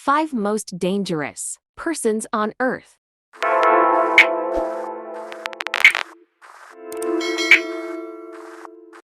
5 Most Dangerous Persons on Earth.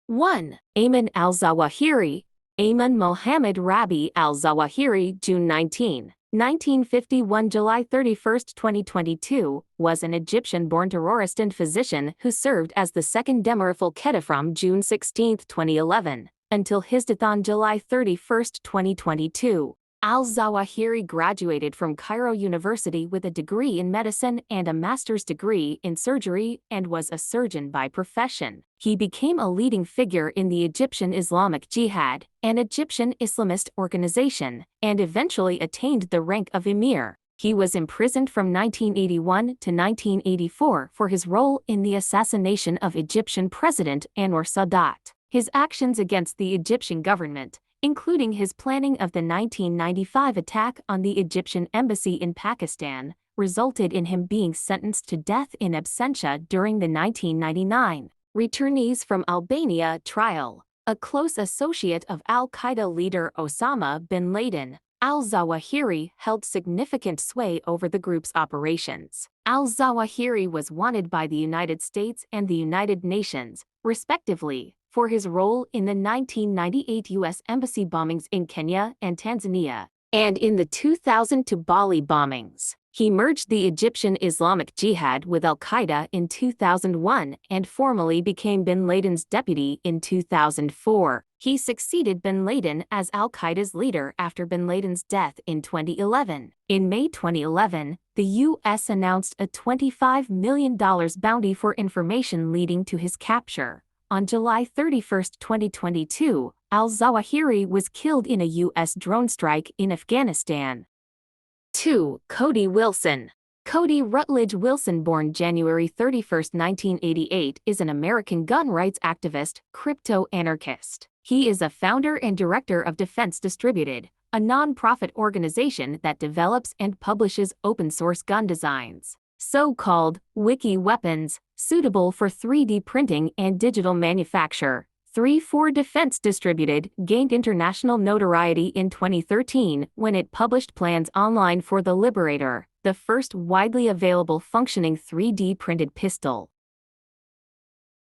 One. Ayman al-Zawahiri. Ayman Mohammed Rabi al-Zawahiri, June 19, 1951 – July 31, 2022, was an Egyptian-born terrorist and physician who served as the second Emir of al-Qaeda from June 16, 2011, until his death on July 31, 2022. Al-Zawahiri graduated from Cairo University with a degree in medicine and a master's degree in surgery and was a surgeon by profession. He became a leading figure in the Egyptian Islamic Jihad, an Egyptian Islamist organization, and eventually attained the rank of emir. He was imprisoned from 1981 to 1984 for his role in the assassination of Egyptian President Anwar Sadat. His actions against the Egyptian government, including his planning of the 1995 attack on the Egyptian embassy in Pakistan, resulted in him being sentenced to death in absentia during the 1999 returnees from Albania trial. A close associate of al-Qaeda leader Osama bin Laden, al-Zawahiri held significant sway over the group's operations. Al-Zawahiri was wanted by the United States and the United Nations, respectively, for his role in the 1998 U.S. embassy bombings in Kenya and Tanzania, and in the 2002 Bali bombings. He merged the Egyptian Islamic Jihad with al-Qaeda in 2001 and formally became bin Laden's deputy in 2004. He succeeded bin Laden as al-Qaeda's leader after bin Laden's death in 2011. In May 2011, the U.S. announced a $25 million bounty for information leading to his capture. On July 31, 2022, al-Zawahiri was killed in a U.S. drone strike in Afghanistan. 2. Cody Wilson. Cody Rutledge Wilson, born January 31, 1988, is an American gun rights activist, crypto-anarchist. He is a founder and director of Defense Distributed, a non-profit organization that develops and publishes open-source gun designs, so-called wiki weapons, suitable for 3D printing and digital manufacture. 3-4 Defense Distributed gained international notoriety in 2013 when it published plans online for the Liberator, the first widely available functioning 3D printed pistol.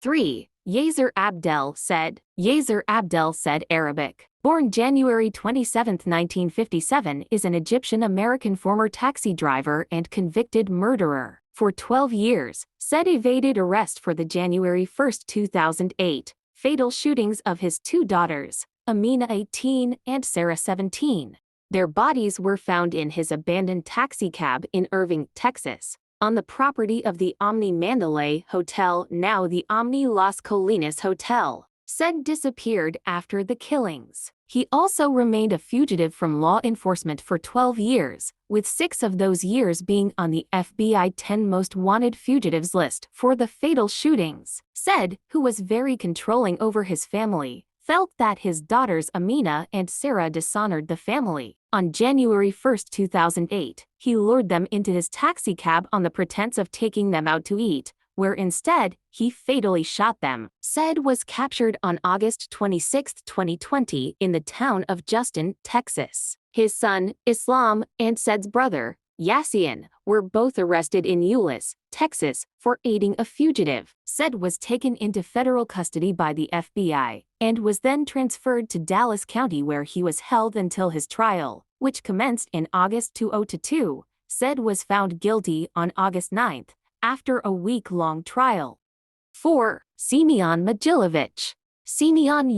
3. Yaser Abdel said. Yaser Abdel said Arabic. Born January 27, 1957, is an Egyptian-American former taxi driver and convicted murderer. For 12 years, said evaded arrest for the January 1, 2008, fatal shootings of his 2 daughters, Amina 18 and Sarah 17. Their bodies were found in his abandoned taxicab in Irving, Texas, on the property of the Omni Mandalay Hotel, now the Omni Las Colinas Hotel. Said disappeared after the killings. He also remained a fugitive from law enforcement for 12 years, with 6 of those years being on the FBI 10 Most Wanted Fugitives list for the fatal shootings. Said, who was very controlling over his family, felt that his daughters Amina and Sarah dishonored the family. On January 1, 2008, he lured them into his taxicab on the pretense of taking them out to eat, where instead, he fatally shot them. Said was captured on August 26, 2020 in the town of Justin, Texas. His son, Islam, and Said's brother, Yaser, were both arrested in Euless, Texas, for aiding a fugitive. Said was taken into federal custody by the FBI, and was then transferred to Dallas County where he was held until his trial, which commenced in August 2022. Said was found guilty on August 9, after a week-long trial. 4. Semion Mogilevich. Semion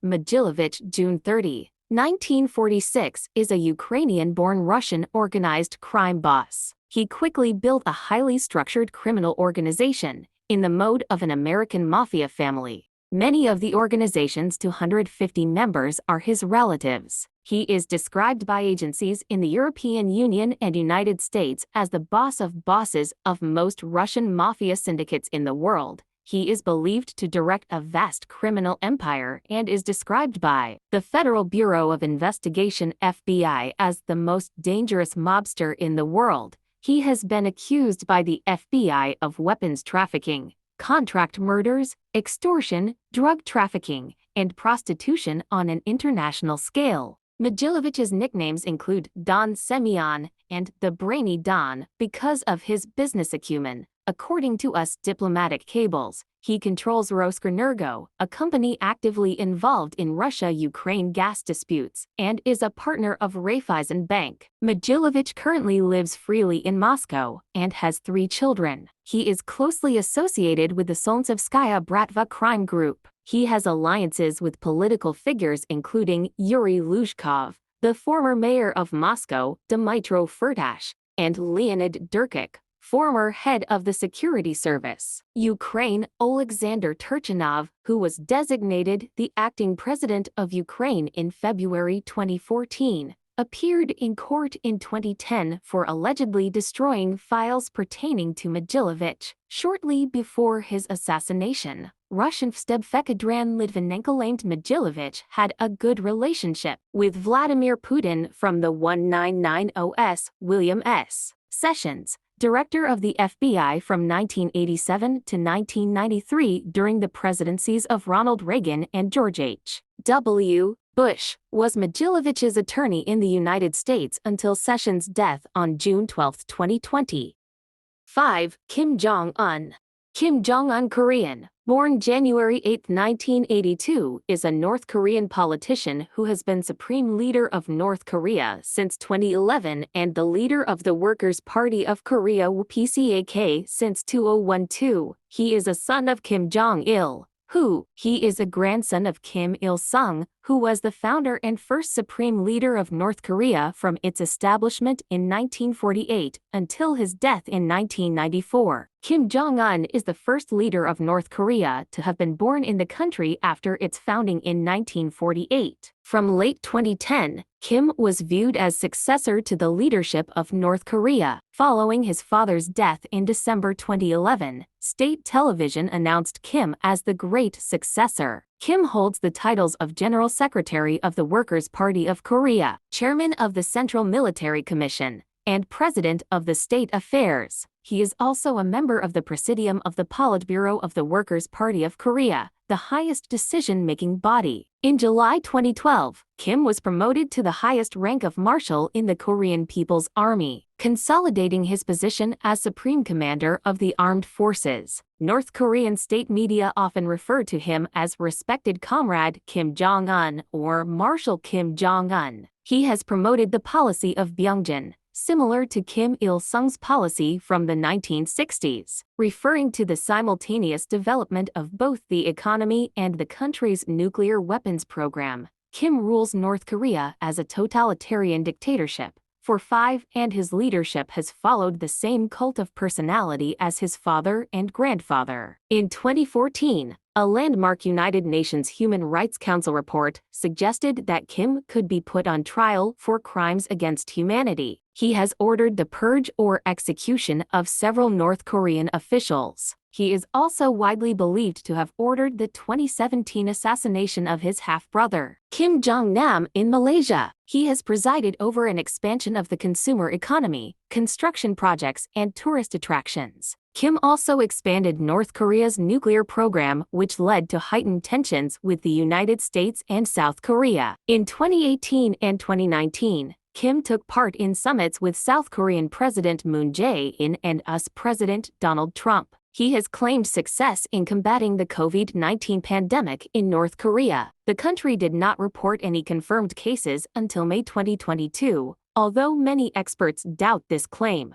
Mogilevich, June 30, 1946, is a Ukrainian-born Russian organized crime boss. He quickly built a highly structured criminal organization, in the mode of an American mafia family. Many of the organization's 250 members are his relatives. He is described by agencies in the European Union and United States as the boss of bosses of most Russian mafia syndicates in the world. He is believed to direct a vast criminal empire and is described by the Federal Bureau of Investigation (FBI) as the most dangerous mobster in the world. He has been accused by the FBI of weapons trafficking, contract murders, extortion, drug trafficking, and prostitution on an international scale. Mogilevich's nicknames include Don Semion and the Brainy Don because of his business acumen. According to US diplomatic cables, he controls Roskrenergo, a company actively involved in Russia-Ukraine gas disputes, and is a partner of Raiffeisen Bank. Mogilevich currently lives freely in Moscow and has 3 children. He is closely associated with the Solntsevskaya Bratva crime group. He has alliances with political figures including Yuri Luzhkov, the former mayor of Moscow, Dmytro Firtash, and Leonid Durkik, former head of the security service. Ukraine, Oleksandr Turchinov, who was designated the acting president of Ukraine in February 2014, appeared in court in 2010 for allegedly destroying files pertaining to Mogilevich. Shortly before his assassination, Russian Vsteb-Fekadran Litvinenko claimed Mogilevich had a good relationship with Vladimir Putin from the 1990s. William S. Sessions, director of the FBI from 1987 to 1993 during the presidencies of Ronald Reagan and George H.W. Bush, was Mogilevich's attorney in the United States until Sessions' death on June 12, 2020. 5. Kim Jong-un. Kim Jong-un, Korean, born January 8, 1982, is a North Korean politician who has been Supreme Leader of North Korea since 2011 and the leader of the Workers' Party of Korea (PCAK) since 2012. He is a son of Kim Jong-il, he is a grandson of Kim Il-sung, who was the founder and first Supreme Leader of North Korea from its establishment in 1948 until his death in 1994. Kim Jong-un is the first leader of North Korea to have been born in the country after its founding in 1948. From late 2010, Kim was viewed as successor to the leadership of North Korea. Following his father's death in December 2011, state television announced Kim as the great successor. Kim holds the titles of General Secretary of the Workers' Party of Korea, Chairman of the Central Military Commission, and President of the State Affairs. He is also a member of the Presidium of the Politburo of the Workers' Party of Korea, the highest decision-making body. In July 2012, Kim was promoted to the highest rank of Marshal in the Korean People's Army, consolidating his position as Supreme Commander of the Armed Forces. North Korean state media often refer to him as Respected Comrade Kim Jong-un or Marshal Kim Jong-un. He has promoted the policy of Byungjin, similar to Kim Il-sung's policy from the 1960s, referring to the simultaneous development of both the economy and the country's nuclear weapons program. Kim rules North Korea as a totalitarian dictatorship for 5, and his leadership has followed the same cult of personality as his father and grandfather. In 2014, a landmark United Nations Human Rights Council report suggested that Kim could be put on trial for crimes against humanity. He has ordered the purge or execution of several North Korean officials. He is also widely believed to have ordered the 2017 assassination of his half-brother, Kim Jong-nam, in Malaysia. He has presided over an expansion of the consumer economy, construction projects, and tourist attractions. Kim also expanded North Korea's nuclear program, which led to heightened tensions with the United States and South Korea. In 2018 and 2019, Kim took part in summits with South Korean President Moon Jae-in and US President Donald Trump. He has claimed success in combating the COVID-19 pandemic in North Korea. The country did not report any confirmed cases until May 2022, although many experts doubt this claim.